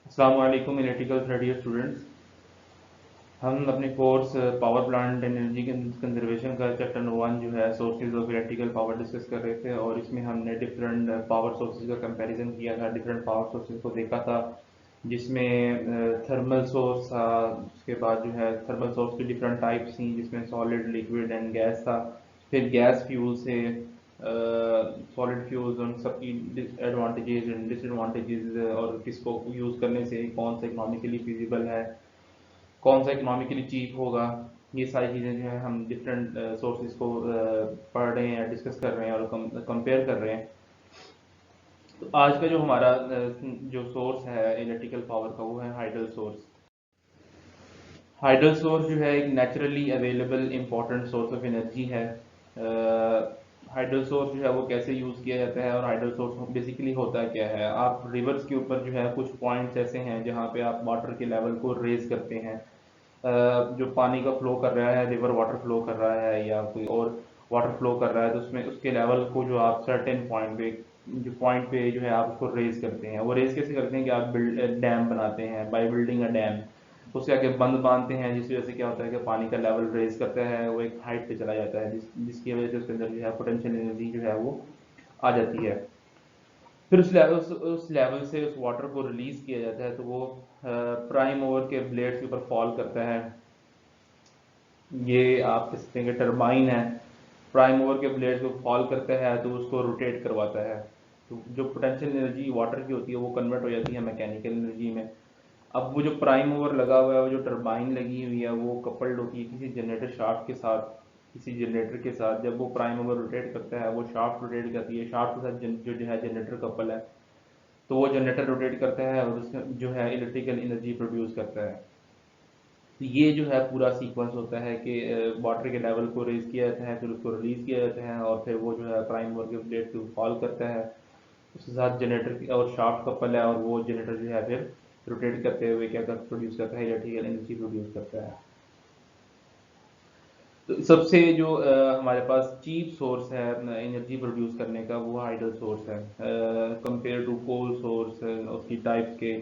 अस्सलाम वालेकुम electrical third year students. हम अपने course power plant energy conservation का चैप्टर नंबर 1 जो है sources of electrical power discuss कर रहे थे, और इसमें हमने डिफरेंट पावर सोर्सेज का कंपैरिजन किया था, डिफरेंट पावर सोर्सेज को देखा था, जिसमें थर्मल सोर्स था। उसके बाद जो है थर्मल सोर्स की डिफरेंट टाइप्स थी, जिसमें सॉलिड, लिक्विड एंड गैस था। फिर गैस फ्यूल से सॉलिड फ्यूल्स, उन सबकी एडवांटेजेस एंड डिसएडवांटेजेस, और किसको यूज़ करने से कौन सा इकोनॉमिकली फिजिबल है, कौन सा इकोनॉमिकली चीप होगा। ये सारी चीज़ें जो है हम डिफरेंट सोर्सेज को पढ़ रहे हैं, डिस्कस कर रहे हैं और कंपेयर कर रहे हैं। तो आज का जो हमारा जो सोर्स है इलेक्ट्रिकल पावर का, वो है हाइडल सोर्स। हाइडल सोर्स जो है एक naturally available important source of energy है। हाइडल सोर्स जो है वो कैसे यूज़ किया जाता है, और हाइडल सोर्स बेसिकली होता क्या है। आप रिवर्स के ऊपर जो है कुछ पॉइंट्स ऐसे हैं जहाँ पे आप वाटर के लेवल को रेज करते हैं। जो पानी का फ्लो कर रहा है, रिवर वाटर फ्लो कर रहा है या कोई और वाटर फ्लो कर रहा है, तो उसमें उसके लेवल को जो आप सर्टेन पॉइंट पे जो है आप उसको रेज करते हैं। वो रेज कैसे करते हैं कि आप डैम बनाते हैं, बाय बिल्डिंग अ डैम। उसके आगे बंद बांधते हैं, जिस वजह से क्या होता है कि पानी का लेवल रेज करता है, वो एक हाइट पे चला जाता है, जिसकी वजह से उसके अंदर जो है पोटेंशियल एनर्जी जो है वो आ जाती है। फिर उस लेवल से उस वाटर को रिलीज किया जाता है, तो वो प्राइम ओवर के ब्लेड्स के ऊपर फॉल करता है। ये आप कह सकते हैं कि टरबाइन है। प्राइम मूवर के ब्लेड्स को फॉल करता है तो उसको रोटेट करवाता है। तो जो पोटेंशियल एनर्जी वाटर की होती है वो कन्वर्ट हो जाती है मैकेनिकल एनर्जी में। अब वो जो प्राइम मूवर लगा हुआ है, वो जो टरबाइन लगी हुई है, वो कपल्ड होती है किसी जनरेटर शाफ्ट के साथ, किसी जनरेटर के साथ। जब वो प्राइम मूवर रोटेट करता है, वो शाफ्ट रोटेट करती है, शाफ्ट के साथ जो है जनरेटर कपल है, तो वो जनरेटर रोटेट करता है और उसमें जो है इलेक्ट्रिकल एनर्जी प्रोड्यूस करता है। तो ये जो है पूरा सीक्वेंस होता है कि वाटर के लेवल को रेज किया जाता है, फिर उसको रिलीज किया जाता है, और फिर वो जो है प्राइम मूवर के प्लेट पे फॉल करता है। उसके साथ जनरेटर और शाफ्ट कपल है, और वो जनरेटर जो है फिर रोटेट करते हुए क्या कर प्रोड्यूस करता है, इलेक्ट्रिकल एनर्जी प्रोड्यूस करता है। तो सबसे जो हमारे पास चीप सोर्स है एनर्जी प्रोड्यूस करने का, वो हाइडल सोर्स है कंपेयर टू कोल सोर्स, उसकी टाइप्स के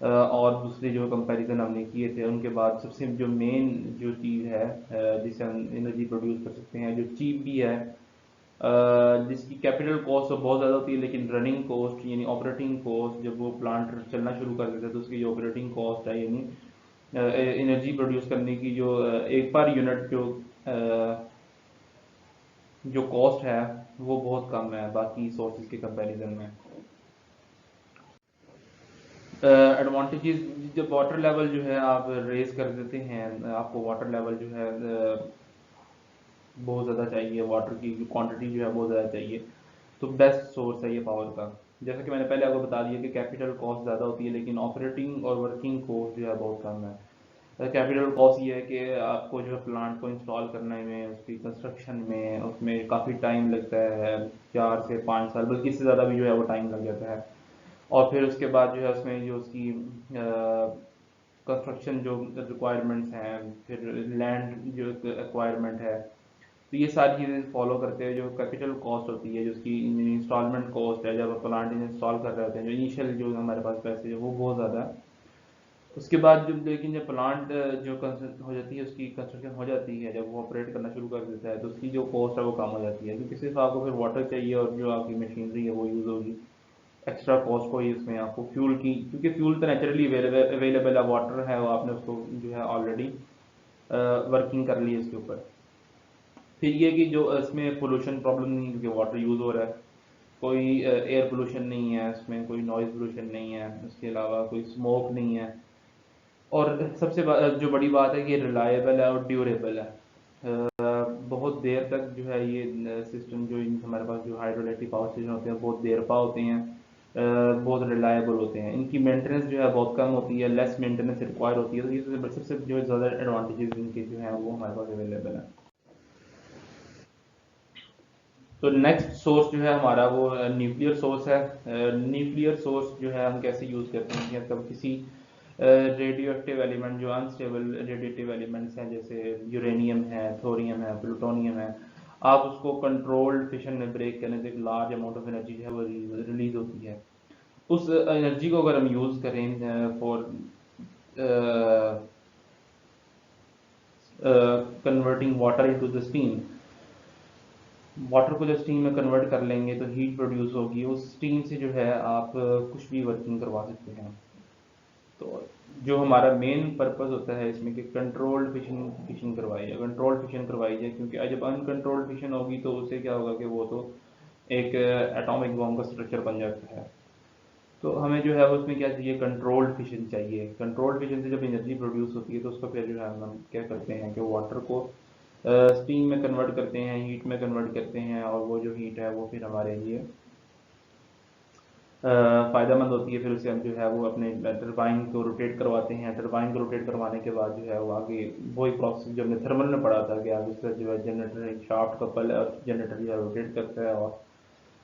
और दूसरे जो कंपैरिजन हमने किए थे उनके बाद सबसे जो मेन जो चीज़ है जिससे हम एनर्जी प्रोड्यूस कर सकते हैं, जो चीप भी है, जिसकी कैपिटल कॉस्ट तो बहुत ज़्यादा होती है, लेकिन रनिंग कॉस्ट यानी ऑपरेटिंग कॉस्ट, जब वो प्लांट चलना शुरू कर देता है तो उसकी जो ऑपरेटिंग कॉस्ट है, यानी एनर्जी प्रोड्यूस करने की जो एक पर यूनिट जो कॉस्ट है, वो बहुत कम है बाकी सोर्सेज के कंपैरिजन में। एडवांटेजेस, जब वाटर लेवल जो है आप रेज कर देते हैं, आपको वाटर लेवल जो है बहुत ज़्यादा चाहिए, वाटर की जो क्वांटिटी जो है बहुत ज़्यादा चाहिए, तो बेस्ट सोर्स है ये पावर का। जैसा कि मैंने पहले आपको बता दिया कि कैपिटल कॉस्ट ज़्यादा होती है, लेकिन ऑपरेटिंग और वर्किंग कॉस्ट जो है बहुत कम है। कैपिटल कॉस्ट ये है कि आपको जो है प्लांट को इंस्टॉल करने में, उसकी कंस्ट्रक्शन में, उसमें काफ़ी टाइम लगता है, 4 से 5 साल, बल्कि इससे ज़्यादा भी जो है वो टाइम लग जाता है। और फिर उसके बाद जो है उसमें जो उसकी कंस्ट्रक्शन जो रिक्वायरमेंट्स हैं, फिर लैंड जो एक्वायरमेंट है, तो ये सारी चीज़ें फॉलो करते हुए जो कैपिटल कॉस्ट होती है, जो उसकी इंस्टॉलमेंट कॉस्ट है, जब प्लांट इंस्टॉल कर रहे होते हैं, जो इनिशियल जो हमारे पास पैसे है वो बहुत ज़्यादा है। उसके बाद जब लेकिन जब प्लांट जो कंस्ट्रक्ट हो जाती है, उसकी कंस्ट्रक्शन हो जाती है, जब वो ऑपरेट करना शुरू कर देता है, तो उसकी जो कॉस्ट है वो कम हो जाती है, क्योंकि सिर्फ आपको फिर वाटर चाहिए और जो आपकी मशीनरी है वो यूज़ होगी। एक्स्ट्रा कॉस्ट कोई इसमें आपको फ्यूल की, क्योंकि फ्यूल तो नेचुरली अवेलेबल है, वाटर है वो आपने उसको जो है ऑलरेडी वर्किंग कर ली है इसके ऊपर। फिर ये कि जो इसमें पोल्यूशन प्रॉब्लम नहीं है, क्योंकि वाटर यूज़ हो रहा है, कोई एयर पोल्यूशन नहीं है इसमें, कोई नॉइज़ पोल्यूशन नहीं है, उसके अलावा कोई स्मोक नहीं है। और सबसे जो बड़ी बात है कि ये रिलायबल है और ड्यूरेबल है। बहुत देर तक जो है ये सिस्टम, जो हमारे पास जो हाइड्रो इलेक्ट्रिक पावर स्टेशन होते हैं बहुत देरपा होते हैं, बहुत रिलायबल होते हैं, इनकी मेंटेनेंस जो है बहुत कम होती है, लेस मेंटेनेंस रिक्वायर होती है, तो ये सबसे जो ज़्यादा एडवांटेजेस इनके जो हैं वो हमारे पास अवेलेबल है। तो नेक्स्ट सोर्स जो है हमारा वो न्यूक्लियर सोर्स है। न्यूक्लियर सोर्स जो है हम कैसे यूज़ करते हैं कि कब किसी रेडियो एक्टिव एलिमेंट, जो अनस्टेबल रेडिएटिव एलिमेंट्स हैं, जैसे यूरेनियम है, थोरियम है, प्लूटोनियम है, आप उसको कंट्रोल्ड फिशन में ब्रेक करने से एक लार्ज अमाउंट ऑफ एनर्जी जो है वो रिलीज होती है। उस एनर्जी को अगर हम यूज़ करें for converting water into the steam, water को जब स्टीम में कन्वर्ट कर लेंगे तो हीट प्रोड्यूस होगी, उस स्टीम से जो है आप कुछ भी वर्किंग करवा सकते हैं। तो जो हमारा मेन पर्पस होता है इसमें कि कंट्रोल्ड फिशन करवाई जाए, कंट्रोल्ड फिशन करवाई जाए, क्योंकि जब अनकंट्रोल्ड फिशन होगी तो उससे क्या होगा कि वो तो एक एटॉमिक बॉम्ब का स्ट्रक्चर बन जाता है। तो हमें जो है उसमें क्या चाहिए, कंट्रोल्ड फिशन चाहिए। कंट्रोल्ड फिशन से जब एनर्जी प्रोड्यूस होती है तो उसको फिर जो है हम क्या करते हैं कि वाटर को स्टीम में कन्वर्ट करते हैं, हीट में कन्वर्ट करते हैं, और वो जो हीट है वो फिर हमारे लिए फ़ायदेमंद होती है। फिर उसे हम जो है वो अपने टरबाइन को रोटेट करवाते हैं, टरबाइन को रोटेट करवाने के बाद जो है वो आगे वही प्रोसेस जो हमने थर्मल में पढ़ा था कि आगे उसका जो है जनरेटर एक शाफ्ट कपल है और जनरेटर जो है रोटेट करता है और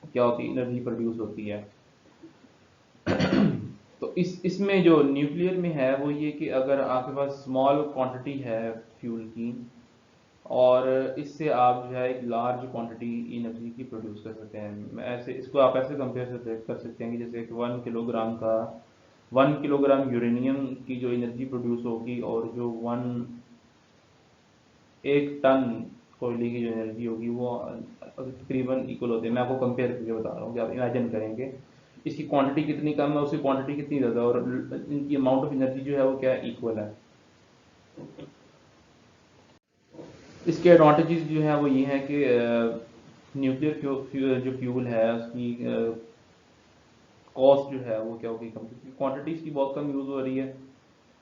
क्या होती है, एनर्जी प्रोड्यूस होती है। तो इसमें जो न्यूक्लियर में है वो ये कि अगर आपके पास स्मॉल क्वांटिटी है फ्यूल की और इससे आप जो है एक लार्ज क्वांटिटी एनर्जी की प्रोड्यूस कर सकते हैं। ऐसे इसको आप ऐसे कंपेयर कर सकते हैं कि जैसे एक 1 किलोग्राम यूरेनियम की जो एनर्जी प्रोड्यूस होगी और जो 1 टन कोयले की जो एनर्जी होगी वो तकरीबन इक्वल होते हैं। मैं आपको कंपेयर करके बता रहा हूँ कि आप इमेजिन करेंगे इसकी क्वांटिटी कितनी कम है, उसकी क्वांटिटी कितनी ज़्यादा, और इनकी अमाउंट ऑफ एनर्जी जो है वो क्या इक्वल है। इसके एडवांटेजेस जो है वो ये हैं कि न्यूक्लियर जो फ्यूल है उसकी कॉस्ट जो है वो क्या होगी, कम, क्योंकि क्वांटिटी इसकी बहुत कम यूज़ हो रही है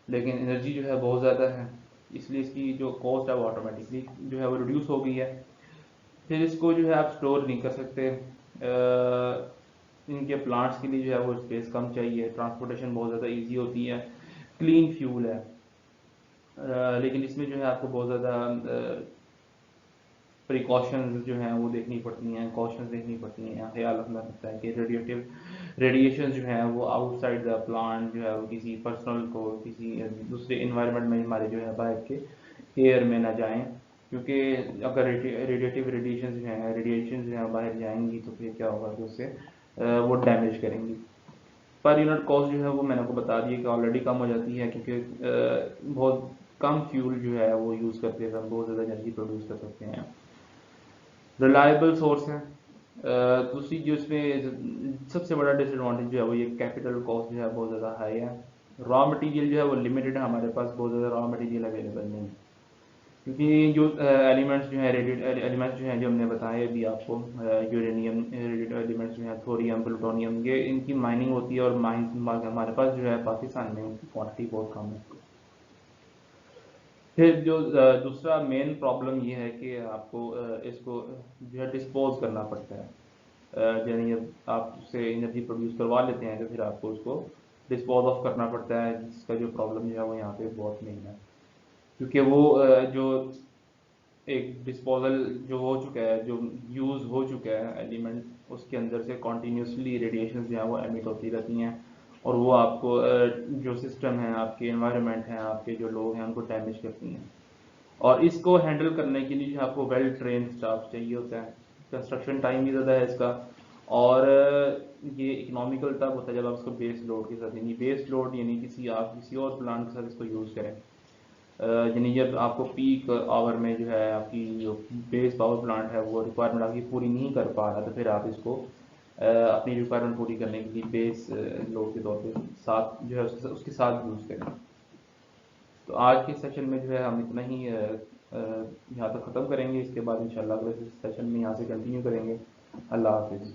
लेकिन एनर्जी जो है बहुत ज़्यादा है, इसलिए इसकी जो कॉस्ट है वो ऑटोमेटिकली जो है वो रिड्यूस हो गई है। फिर इसको जो है आप स्टोर नहीं कर सकते, इनके प्लांट्स के लिए जो है वो स्पेस कम चाहिए, ट्रांसपोर्टेशन बहुत ज़्यादा ईजी होती है, क्लीन फ्यूल है। लेकिन इसमें जो है आपको बहुत ज़्यादा प्रिकॉशंस जो हैं वो देखनी पड़ती हैं, कॉशंस देखनी पड़ती हैं, ख्याल रखना पड़ता है कि रेडिएशन जो है वो आउटसाइड द प्लांट जो है वो किसी पर्सनल को किसी दूसरे इन्वायरमेंट में हमारे जो है बाहर के एयर में ना जाएं, क्योंकि अगर रेडिएटिव रेडिएशन जो है बाहर जाएंगी तो फिर क्या होगा कि उससे वो डैमेज करेंगी। पर यूनिट कॉस्ट जो है वो मैंने आपको बता दिया कि ऑलरेडी कम हो जाती है, क्योंकि बहुत कम फ्यूल जो है वो यूज़ करके हम बहुत ज़्यादा एनर्जी प्रोड्यूस कर सकते हैं। रिलायबल सोर्स है। दूसरी जो इसमें सबसे बड़ा डिसएडवांटेज जो है वो ये कैपिटल कॉस्ट जो है बहुत ज़्यादा हाई है। रॉ मटेरियल जो है वो लिमिटेड है, हमारे पास बहुत ज़्यादा रॉ मटेरियल अवेलेबल नहीं है, क्योंकि जो एलिमेंट्स जो है रेडिएट एलिमेंट्स जो हैं जो हमने बताए अभी आपको, यूरेनियम रेडिएट एलिमेंट्स जो हैं, थोरियम, प्लूटोनियम, ये इनकी माइनिंग होती है और हमारे पास जो है पाकिस्तान में इनकी क्वांटिटी बहुत कम है। फिर जो दूसरा मेन प्रॉब्लम ये है कि आपको इसको जो है डिस्पोज करना पड़ता है, यानी जब आप उससे एनर्जी प्रोड्यूस करवा लेते हैं तो फिर आपको उसको डिस्पोज ऑफ करना पड़ता है, जिसका जो प्रॉब्लम जो है वो यहाँ पे बहुत मेन है, क्योंकि वो जो एक डिस्पोजल जो हो चुका है, जो यूज़ हो चुका है एलिमेंट, उसके अंदर से कॉन्टीन्यूसली रेडिएशन जो है वो एमिट होती रहती हैं और वो आपको जो सिस्टम है, आपके एनवायरनमेंट है, आपके जो लोग हैं उनको डैमेज करती हैं। और इसको हैंडल करने के लिए जो आपको वेल ट्रेन स्टाफ चाहिए होता है, कंस्ट्रक्शन टाइम भी ज़्यादा है इसका, और ये इकोनॉमिकल तब होता है जब आप इसको बेस लोड के साथ, यानी बेस लोड यानी आप किसी और प्लांट के साथ इसको यूज़ करें, यानी जब आपको पीक आवर में जो है आपकी जो बेस पावर प्लांट है वो रिक्वायरमेंट आपकी पूरी नहीं कर पा रहा, तो फिर आप इसको अपनी रिक्वायरमेंट पूरी करने के लिए बेस लोड के तौर पे साथ जो है उसके साथ यूज़ करें। तो आज के सेशन में जो है हम इतना ही यहाँ तक ख़त्म करेंगे, इसके बाद इंशाल्लाह अगले सेशन में यहाँ से कंटिन्यू करेंगे। अल्लाह हाफिज़।